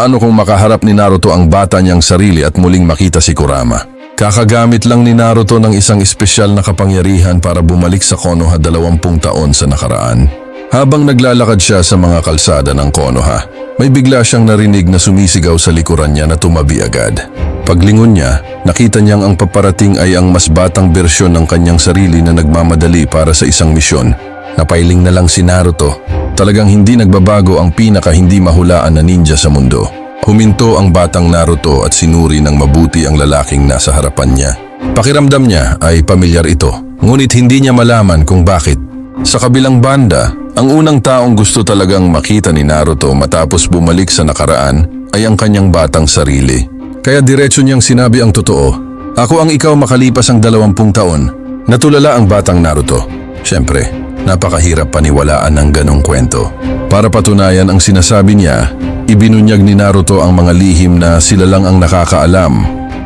Paano kung makaharap ni Naruto ang bata niyang sarili at muling makita si Kurama? Kakagamit lang ni Naruto ng isang espesyal na kapangyarihan para bumalik sa Konoha 20 taon sa nakaraan. Habang naglalakad siya sa mga kalsada ng Konoha, may bigla siyang narinig na sumisigaw sa likuran niya na tumabi agad. Paglingon niya, nakita niyang ang paparating ay ang mas batang bersyon ng kanyang sarili na nagmamadali para sa isang misyon. Napailing na lang si Naruto. Talagang hindi nagbabago ang pinaka-hindi mahulaan na ninja sa mundo. Huminto ang batang Naruto at sinuri ng mabuti ang lalaking nasa harapan niya. Pakiramdam niya ay pamilyar ito, ngunit hindi niya malaman kung bakit. Sa kabilang banda, ang unang taong gusto talagang makita ni Naruto matapos bumalik sa nakaraan ay ang kanyang batang sarili. Kaya diretso niyang sinabi ang totoo. Ako ang ikaw makalipas ang 20 taon. Natulala ang batang Naruto. Siyempre, napakahirap paniwalaan ng ganong kwento. Para patunayan ang sinasabi niya, ibinunyag ni Naruto ang mga lihim na sila lang ang nakakaalam.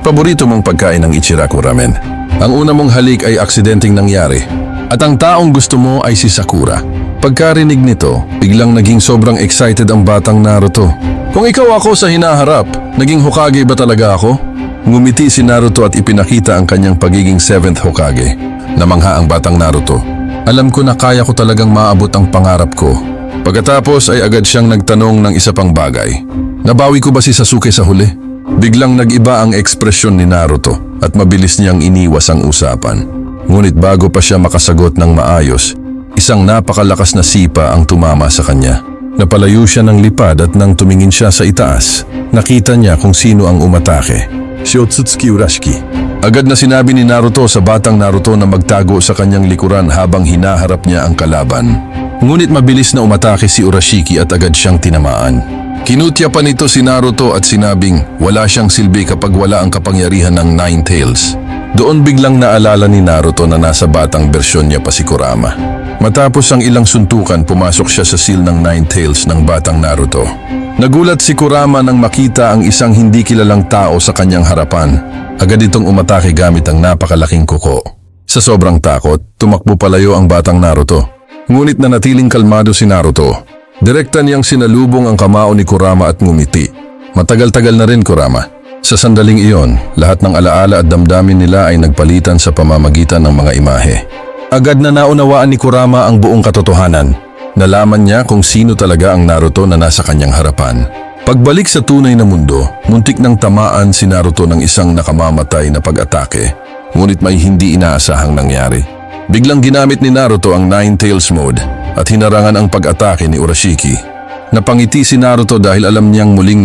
Paborito mong pagkain ng Ichiraku Ramen. Ang una mong halik ay aksidenteng nangyari. At ang taong gusto mo ay si Sakura. Pagkarinig nito, biglang naging sobrang excited ang batang Naruto. Kung ikaw ako sa hinaharap, naging Hokage ba talaga ako? Ngumiti si Naruto at ipinakita ang kanyang pagiging 7th Hokage. Namangha ang batang Naruto. Alam ko na kaya ko talagang maabot ang pangarap ko. Pagkatapos ay agad siyang nagtanong ng isa pang bagay. Nabawi ko ba si Sasuke sa huli? Biglang nag-iba ang ekspresyon ni Naruto at mabilis niyang iniwas ang usapan. Ngunit bago pa siya makasagot ng maayos, isang napakalakas na sipa ang tumama sa kanya. Napalayo siya ng lipad at nang tumingin siya sa itaas, nakita niya kung sino ang umatake. Si Otsutsuki Urashiki. Agad na sinabi ni Naruto sa batang Naruto na magtago sa kanyang likuran habang hinaharap niya ang kalaban. Ngunit mabilis na umatake si Urashiki at agad siyang tinamaan. Kinutya pa nito si Naruto at sinabing wala siyang silbi kapag wala ang kapangyarihan ng Nine Tails. Doon biglang naalala ni Naruto na nasa batang bersyon niya pa si Kurama. Matapos ang ilang suntukan, pumasok siya sa seal ng Nine Tails ng batang Naruto. Nagulat si Kurama nang makita ang isang hindi kilalang tao sa kanyang harapan. Agad itong umatake gamit ang napakalaking kuko. Sa sobrang takot, tumakbo palayo ang batang Naruto. Ngunit nanatiling kalmado si Naruto. Direkta niyang sinalubong ang kamao ni Kurama at ngumiti. Matagal-tagal na rin, Kurama. Sa sandaling iyon, lahat ng alaala at damdamin nila ay nagpalitan sa pamamagitan ng mga imahe. Agad na naunawaan ni Kurama ang buong katotohanan. Nalaman niya kung sino talaga ang Naruto na nasa kanyang harapan. Pagbalik sa tunay na mundo, muntik nang tamaan si Naruto ng isang nakamamatay na pag-atake. Ngunit may hindi inaasahang nangyari. Biglang ginamit ni Naruto ang Nine Tails mode at hinarangan ang pag-atake ni Urashiki. Napangiti si Naruto dahil alam niyang muling